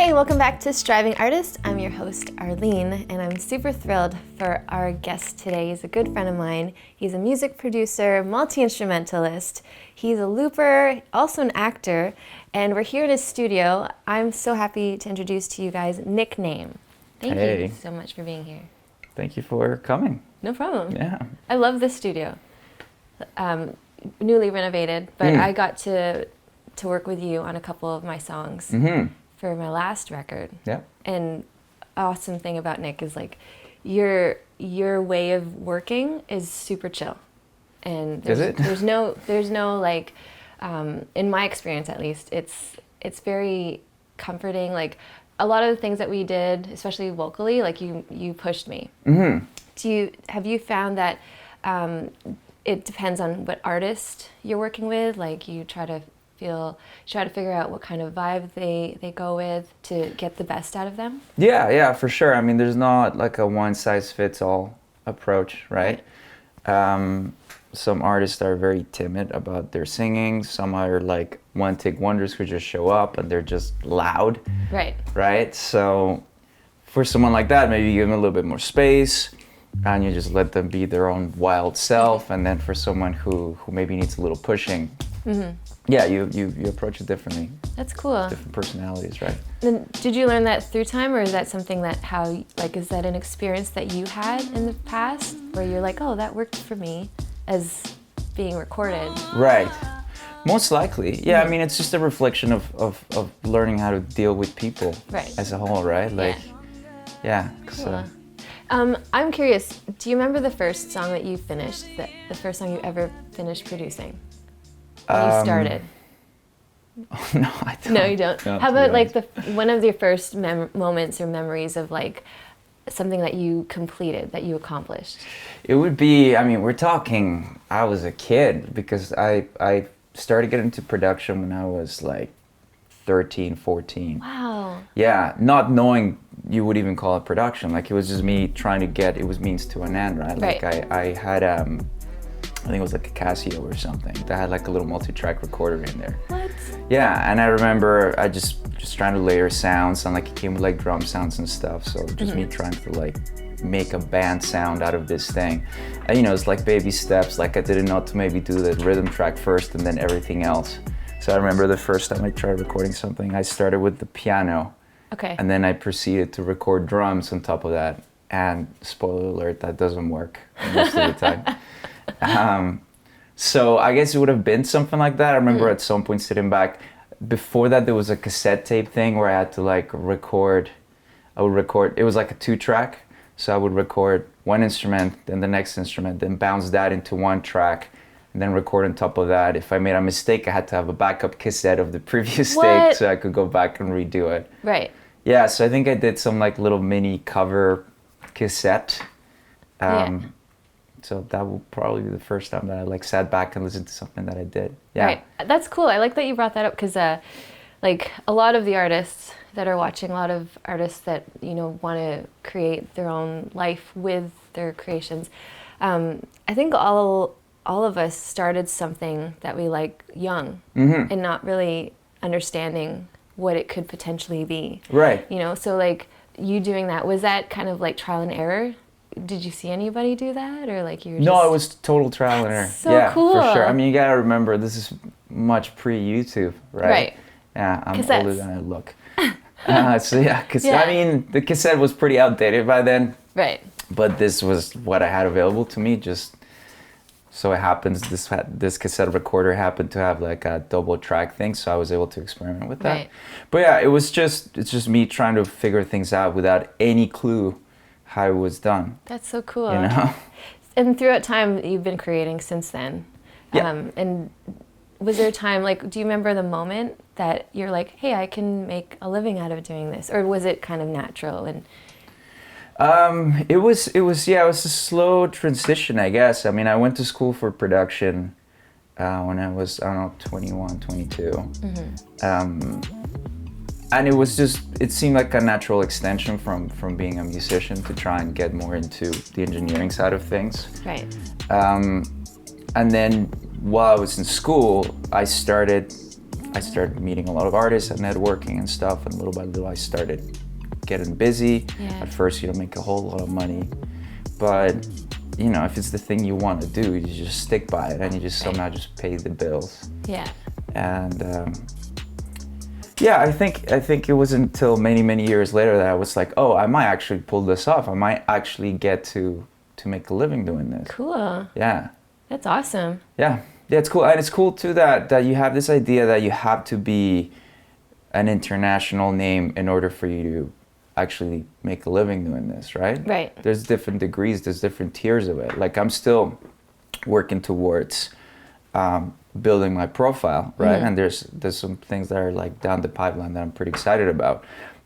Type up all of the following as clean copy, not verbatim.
Hey, welcome back to Striving Artist. I'm your host, Arlene, and I'm super thrilled for our guest today. He's a good friend of mine. He's a music producer, multi-instrumentalist. He's a looper, also an actor, and we're here in his studio. I'm so happy to introduce to you guys Nickname. Thank you so much for being here. Thank you for coming. No problem. Yeah. I love this studio. Newly renovated, but I got to work with you on a couple of my songs. For my last record. Yeah. And awesome thing about Nick is like your way of working is super chill. And there's no like in my experience at least, it's very comforting. Like a lot of the things that we did, especially vocally, like you pushed me. Have you found that it depends on what artist you're working with? Like you try to figure out what kind of vibe they go with to get the best out of them? Yeah, for sure. I mean, there's not like a one-size-fits-all approach, right? Some artists are very timid about their singing. Some are like one-take wonders who just show up and they're just loud. Right? So for someone like that, maybe you give them a little bit more space and you just let them be their own wild self. And then for someone who maybe needs a little pushing, yeah, you approach it differently. That's cool. Different personalities, right? Then did you learn that through time, or is that something that is that an experience that you had in the past where you're like, oh, that worked for me as being recorded? Right. Most likely. Yeah, I mean, it's just a reflection of learning how to deal with people as a whole, right? Like, yeah. Cool. I'm curious, do you remember the first song that you finished, the first song you ever finished producing? When you started? Oh, no, I don't. No, you don't. No, how about like one of your first moments or memories of like something that you completed, that you accomplished? It would be, I mean, we're talking, I was a kid because I started getting into production when I was like 13, 14. Wow. Yeah, not knowing you would even call it production. Like it was just me trying to get, it was means to an end, right? Like I had, I think it was like a Casio or something that had like a little multi-track recorder in there. What? Yeah, and I remember I just trying to layer sounds, and like it came with like drum sounds and stuff. So just me trying to like make a band sound out of this thing. And you know, it's like baby steps. Like I didn't know to maybe do the rhythm track first and then everything else. So I remember the first time I tried recording something, I started with the piano. Okay. And then I proceeded to record drums on top of that. And spoiler alert, that doesn't work most of the time. So I guess it would have been something like that. I remember at some point sitting back. Before that, there was a cassette tape thing where I had to like record. I would record. It was like a 2-track. So I would record one instrument, then the next instrument, then bounce that into one track, and then record on top of that. If I made a mistake, I had to have a backup cassette of the previous take so I could go back and redo it. Right. Yeah, so I think I did some like little mini cover cassette. So that will probably be the first time that I like sat back and listened to something that I did. Yeah. Right. That's cool. I like that you brought that up because like a lot of the artists that are watching, a lot of artists that, you know, want to create their own life with their creations. I think all of us started something that we like young and not really understanding what it could potentially be. Right. You know, so like you doing that, was that kind of like trial and error? Did you see anybody do that, or like you were just... No, it was total trial and error. So cool. For sure. I mean, you gotta remember, this is much pre-YouTube, right? Right. Yeah, I'm Cassettes. older than I look. So yeah, I mean, the cassette was pretty outdated by then. Right. But this was what I had available to me. Just so it happens, this cassette recorder happened to have like a double track thing, so I was able to experiment with that. Right. But yeah, it's just me trying to figure things out without any clue how it was done. That's so cool. You know? And throughout time, you've been creating since then. Yeah. And was there a time, like, do you remember the moment that you're like, hey, I can make a living out of doing this? Or was it kind of natural? And it was a slow transition, I guess. I mean, I went to school for production when I was, I don't know, 21, 22. And it was just, it seemed like a natural extension from being a musician to try and get more into the engineering side of things. Right. And then while I was in school, I started I started meeting a lot of artists and networking and stuff, and little by little I started getting busy. Yeah. At first you don't make a whole lot of money, but you know, if it's the thing you want to do, you just stick by it and you just somehow just pay the bills. Yeah. And yeah, I think it wasn't until many years later that I was like, oh, I might actually pull this off. I might actually get to make a living doing this. Cool. Yeah. That's awesome. Yeah, it's cool, and it's cool too that you have this idea that you have to be an international name in order for you to actually make a living doing this, right? Right. There's different degrees, there's different tiers of it. Like I'm still working towards building my profile, right? Mm-hmm. And there's some things that are like down the pipeline that I'm pretty excited about.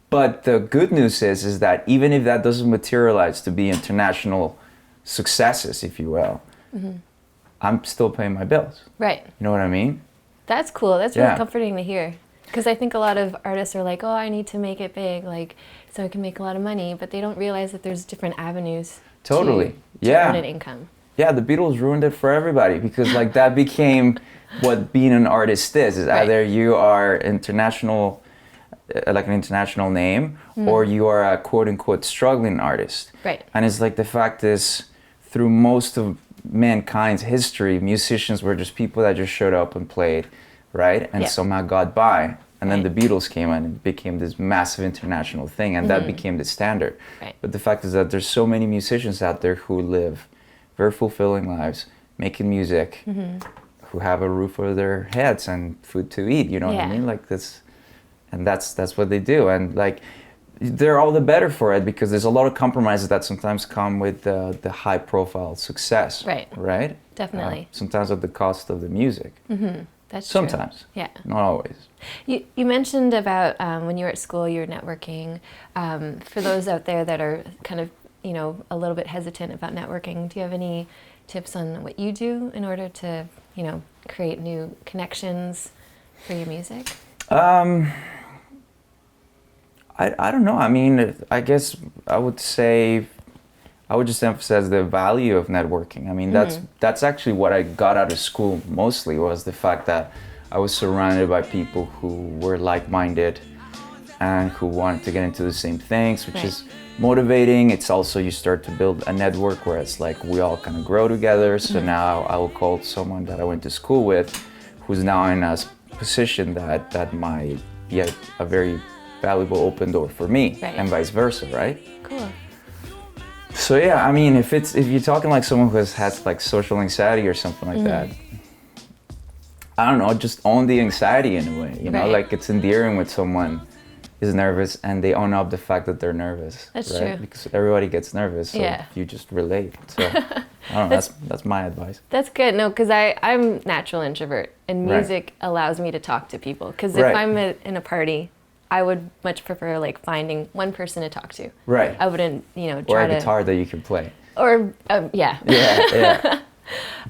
But the good news is that even if that doesn't materialize to be international successes, if you will, mm-hmm. I'm still paying my bills. Right. You know what I mean? That's cool. That's really Yeah. comforting to hear. Because I think a lot of artists are like, oh, I need to make it big, like, so I can make a lot of money, but they don't realize that there's different avenues Totally. to Yeah. earn an income. Yeah, the Beatles ruined it for everybody because like that became what being an artist is. Right. Either you are international, like an international name, or you are a quote unquote struggling artist. Right. And it's like the fact is, through most of mankind's history, musicians were just people that just showed up and played, right? And Yeah. somehow got by. And then Right. the Beatles came in and it became this massive international thing, and that became the standard. Right. But the fact is that there's so many musicians out there who live very fulfilling lives, making music, who have a roof over their heads and food to eat, you know what I Yeah. mean? Like this, and that's what they do. And like, they're all the better for it because there's a lot of compromises that sometimes come with the high profile success. Right. Right? Definitely. Sometimes at the cost of the music. That's true. Sometimes. Yeah. Not always. You mentioned about when you were at school, you were networking. For those out there that are kind of, you know, a little bit hesitant about networking, do you have any tips on what you do in order to, you know, create new connections for your music? I don't know. I mean, I guess I would say, I would just emphasize the value of networking. I mean, that's actually what I got out of school mostly, was the fact that I was surrounded by people who were like-minded and who wanted to get into the same things, which Right. is motivating. It's also, you start to build a network where it's like we all kind of grow together. So now I will call someone that I went to school with who's now in a position that might be a very valuable open door for me, Right. and vice versa, right? Cool. So yeah, I mean, if you're talking like someone who has like social anxiety or something like that, I don't know, just own the anxiety in a way, you know, Right. like it's endearing when someone is nervous and they own up the fact that they're nervous. That's right? true. Because everybody gets nervous, so Yeah. you just relate. So I don't know, that's my advice. That's good. No, because I'm natural introvert, and Right. music allows me to talk to people. Because Right. if I'm in a party, I would much prefer like finding one person to talk to. Right. I wouldn't, you know, Or try a to. guitar that you can play. Or yeah. Yeah.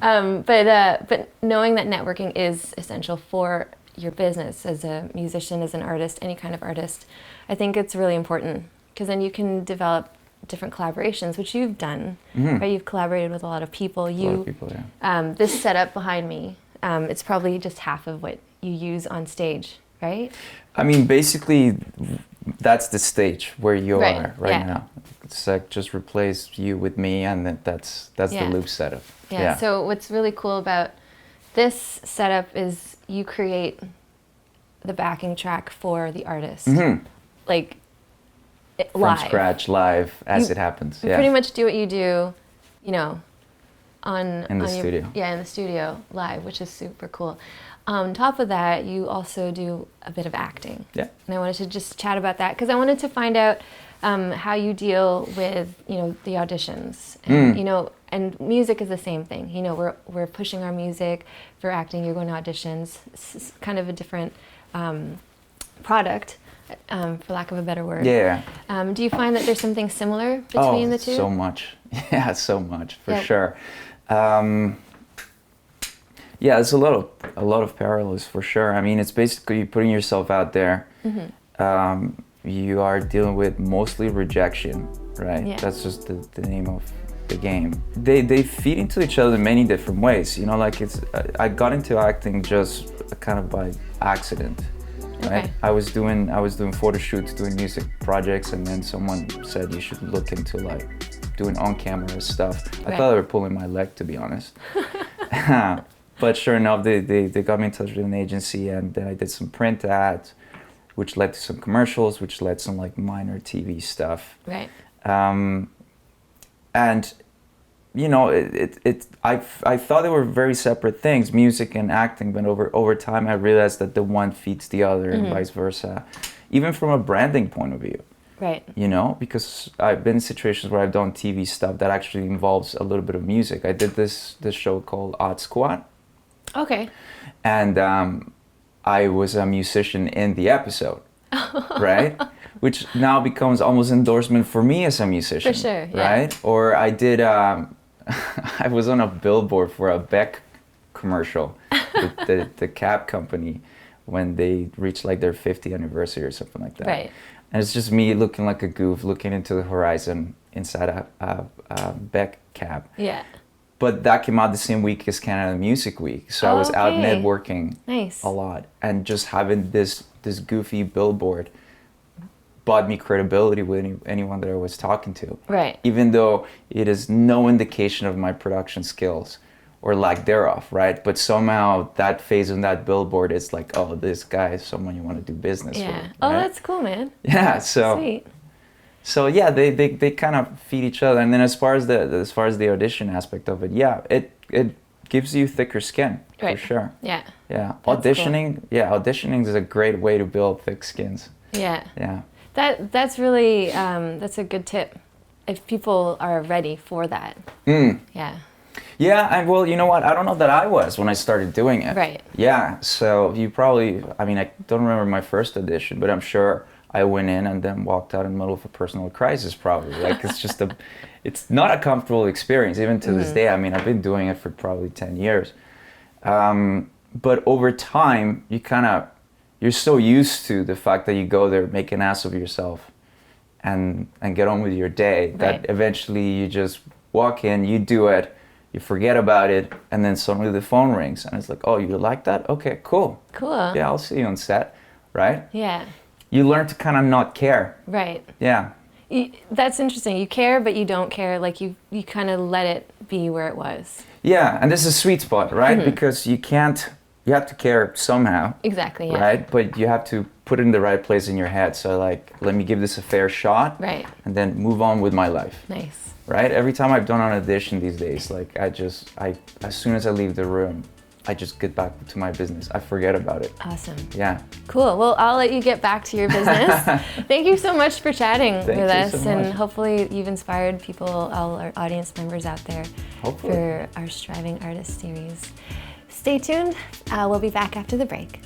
But knowing that networking is essential for your business as a musician, as an artist, any kind of artist, I think it's really important, because then you can develop different collaborations, which you've done. Right? You've collaborated with a lot of people. A lot of people, yeah. This setup behind me, it's probably just half of what you use on stage, right? I mean, basically, that's the stage where you Right, are right yeah. now. It's like just replace you with me, and then that's Yeah. the loop setup. Yeah. So what's really cool about this setup is you create the backing track for the artist, like From live. scratch, live, as it happens. You Yeah. pretty much do what you do, you know, In the studio. In the studio live, which is super cool. On top of that, you also do a bit of acting. Yeah. And I wanted to just chat about that because I wanted to find out how you deal with, you know, the auditions. And, you know, and music is the same thing. You know, we're pushing our music. For acting, you're going to auditions. It's kind of a different product, for lack of a better word. Yeah. Do you find that there's something similar between the two? So much. Yeah, so much, for Yeah. sure. Yeah, there's a lot of parallels for sure. I mean, it's basically putting yourself out there. You are dealing with mostly rejection, right? Yeah. That's just the name the game. They feed into each other in many different ways. You know, like I got into acting just kind of by accident. Right? Okay. I was doing photo shoots, doing music projects, and then someone said you should look into like doing on-camera stuff. I thought they were pulling my leg, to be honest. But sure enough, they got me in touch with an agency, and then I did some print ads, which led to some commercials, which led to some like minor TV stuff. Right. And you know, I thought they were very separate things, music and acting, but over time I realized that the one feeds the other and vice versa, even from a branding point of view. Right. You know, because I've been in situations where I've done TV stuff that actually involves a little bit of music. I did this show called Odd Squad. Okay. And I was a musician in the episode, right? Which now becomes almost endorsement for me as a musician. For sure, yeah. Right? Or I did, I was on a billboard for a Beck commercial, the cab company, when they reached like their 50th anniversary or something like that. Right. And it's just me looking like a goof, looking into the horizon inside a Beck cab. Yeah. But that came out the same week as Canada Music Week, so I was out networking a lot, and just having this goofy billboard bought me credibility with anyone that I was talking to. Right. Even though it is no indication of my production skills or lack thereof, right? But somehow that phase on that billboard is like, oh, this guy is someone you want to do business with. Right? Oh, that's cool, man. Yeah. So. Sweet. So yeah, they kind of feed each other. And then as far as the audition aspect of it, yeah, it gives you thicker skin, for sure. Yeah. Yeah. That's auditioning, cool. Yeah, auditioning is a great way to build thick skins. Yeah. Yeah. That's really that's a good tip if people are ready for that. Yeah. Yeah, and well, you know what? I don't know that I was when I started doing it. Right. Yeah. So you probably, I mean, I don't remember my first audition, but I'm sure I went in and then walked out in the middle of a personal crisis, probably. Like, it's not a comfortable experience, even to this day. I mean, I've been doing it for probably 10 years. But over time, you're so used to the fact that you go there, make an ass of yourself, and get on with your day, that eventually you just walk in, you do it, you forget about it, and then suddenly the phone rings, and it's like, oh, you like that? Okay, cool. Cool. Yeah, I'll see you on set, right? Yeah. You learn to kind of not care. Right. Yeah. That's interesting. You care, but you don't care. Like you kind of let it be where it was. Yeah, and this is a sweet spot, right? Because you have to care somehow. Exactly, yeah. Right? But you have to put it in the right place in your head. So like, let me give this a fair shot. Right. And then move on with my life. Nice. Right? Every time I've done an audition these days, like as soon as I leave the room, I just get back to my business. I forget about it. Awesome. Yeah. Cool. Well, I'll let you get back to your business. Thank you so much for chatting with us. So and hopefully you've inspired people, all our audience members out there, for our Striving Artist series. Stay tuned. We'll be back after the break.